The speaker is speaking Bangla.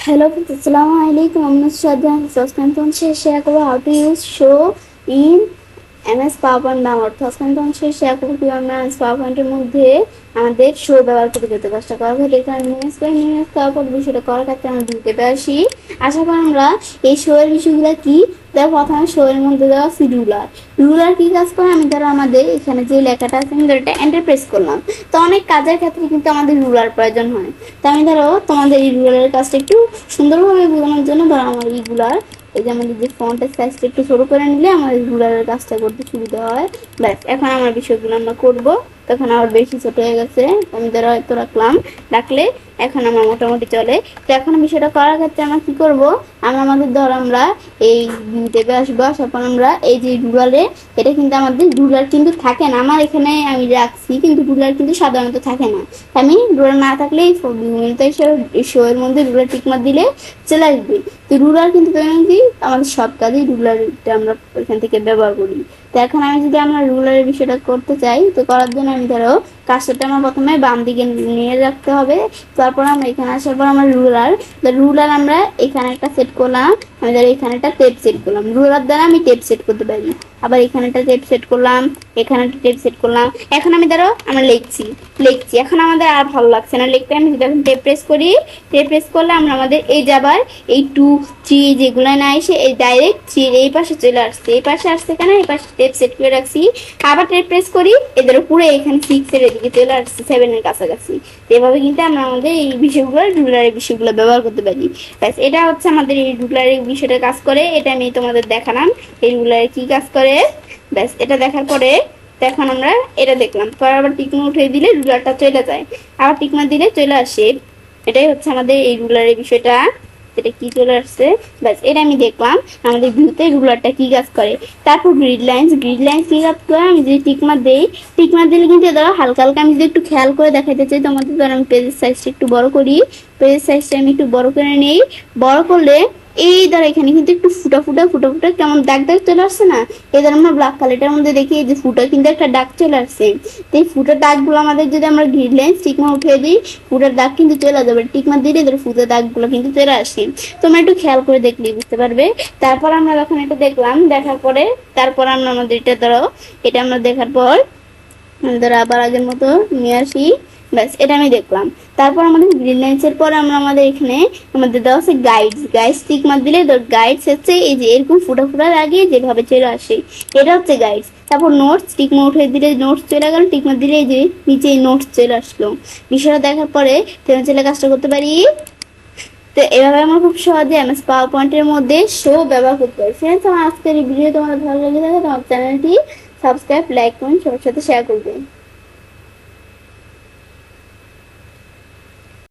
Hello, friends. Assalamualaikum. I'm Nusradhan. Suspension share করব how to use show in MS PowerPoint ব্যবহার। সাসপেনশন শেয়ার করব কিভাবে MS PowerPoint এর মধ্যে আমাদের শো ব্যবহার করে যেতে কাজটা করা হয়। এখানে নিউজ তারপর বিষয়টা করার ক্ষেত্রে আমরা ভিডিওতে আসি। আসার পর আমরা এই শো এর বিষয়গুলো কি তার প্রথমে শো এর মধ্যে দেওয়া আছে রুলার কি কাজ করে। আমি ধরো আমাদের এখানে যে লেখাটা আছে আমি ধরো এটা এন্টার প্রেস করলাম। তো অনেক কাজের ক্ষেত্রে কিন্তু আমাদের রুলার প্রয়োজন হয়। তো আমি ধরো তোমাদের এই রুলারের কাজটা একটু সুন্দরভাবে বোঝানোর জন্য ধরো আমার এইগুলার এই যে আমাদের যে ফন্টের সাইজটা একটু ছোট করে নিলে আমার রুলারের কাজটা করতে সুবিধা হয়। ব্যাস এখন আমার বিষয়গুলো আমরা করব। তখন আমার বেশি ছোট হয়ে গেছে, আমি ধরো হয়তো রাখলে এখন আমার মোটামুটি চলে। তো এখন বিষয়টা করার ক্ষেত্রে আমরা কি করব, আমাদের ধরো আমরা এই দেবে আসবো। আসার পর আমরা এই যে রুলারে এটা কিন্তু আমাদের রুলার কিন্তু থাকে না, আমার এখানে আমি রাখছি কিন্তু রুলার কিন্তু সাধারণত থাকে না। আমি রুলার না থাকলে এই শো এর মধ্যে রুলার টিকমার দিলে চলে আসবে। তো রুলার কিন্তু আমাদের সব কাজেই রুলারটা আমরা এখান থেকে ব্যবহার করি। তো এখন আমি যদি আমরা রুলারের বিষয়টা করতে চাই, তো করার জন্য আমি ধরো কাজটা আমার প্রথমে বাম দিকে নিয়ে রাখতে হবে। তারপর আমরা এখানে আসার পর আমার রুলার আমরা এখানে একটা সেট করলাম। আমি ধরো এখানে একটা টেপ সেট করলাম, রুলার দ্বারা আমি টেপ সেট করতে পারি। আবার এখানে একটা টেপ সেট করলাম, এখানে একটা টেপ সেট করলাম। এখন আমি ধরো আমরা লিখছি এখন আমাদের আর ভালো লাগছে না লিখতে। আমি যদি এখন টেপ প্রেস করি, টেপ প্রেস করলে আমরা আমাদের এই যাবার এই 2 3 যেগুলো না এসে এই ডাইরেক্ট 3 এই পাশে চলে আসছে। এই পাশে আসছে কেন, এই পাশে টেপ সেট করে রাখছি। আবার টেপ প্রেস করি, এদের পুরো এখানে 6 এর এদিকে চলে আসছে, 7 এর কাছাকাছি। এভাবে কিন্তু আমরা আমাদের এই বিষয়গুলো রুলারের বিষয়গুলো ব্যবহার করতে পারি। ব্যাস এটা হচ্ছে আমাদের এই রুলারের বিষয়টা কাজ করে। এটা আমি তোমাদের দেখালাম এই রুলারে কি কাজ করে। ব্যাস এটা দেখার পরে এখন আমরা এটা দেখলাম, পরে আবার টিকমা উঠিয়ে দিলে রুলারটা চলে যায়, আবার টিকমা দিলে চলে আসে। এটাই হচ্ছে আমাদের এই রুলারের বিষয়টা, এটা কি চলে আসছে। ব্যাস এটা আমি দেখলাম আমাদের ভিউতে রুলারটা কি কাজ করে। তারপর গ্রিড লাইন্স কি কাজ করে, আমি যদি টিকমার দিলে কিন্তু ধরো হালকা হালকা আমি যদি একটু খেয়াল করে দেখাতে চাই তোমাদের, ধরো আমি পেজের সাইজটা একটু বড় করি, পেজের সাইজটা আমি একটু বড় করে নিই। বড় করলে এই ধর এখানে কিন্তু একটু ফুটা কেমন দাগ চলে আসছে না। এই ধর আমরা ব্ল্যাক কালারটার মধ্যে দেখি এই যে ফুটা কিন্তু একটা দাগ চলে আসছে। তো এই ফুটার দাগগুলো আমাদের যদি আমরা গ্রিড লাইন টিকমা উঠিয়ে দিই, ফুটার দাগ কিন্তু চলে যাবে। টিকমা দিলে ধর ফুটার দাগগুলো কিন্তু চলে আসে। তোমরা একটু খেয়াল করে দেখলে বুঝতে পারবে। তারপর আমরা যখন এটা দেখলাম, দেখার পরে তারপর আমরা আমাদের এটা ধরো এটা আমরা দেখার পর ধরো আবার আগের মতো নিয়ে আসি। ব্যাস এটা আমি দেখলাম। তারপর আমাদের গ্রিন লাইন্সের পর আমরা আমাদের এখানে আমাদের দেওয়া আছে গাইডস টিক মার দিলে গাইডস হচ্ছে এই যে এরকম ফুটা লাগে যেভাবে চলে আসে, এটা হচ্ছে গাইডস। তারপর নোটস টিক মার উঠে দিলে নোটস চলে গেল, টিক মার দিলে এই যে নিচে নোটস চলে আসলো। বিষয়টা দেখার পরে তেমন চলে কাজটা করতে পারি। তো এভাবে আমরা খুব সহজে MS পাওয়ার পয়েন্টের মধ্যে শো ব্যবহার করতে পারি। ফ্রেন্ডস, আমার আজকের এই ভিডিও তোমাদের ভালো লেগে থাকে তোমার চ্যানেলটি সাবস্ক্রাইব, লাইক, কমেন্ট সবার সাথে শেয়ার করবে।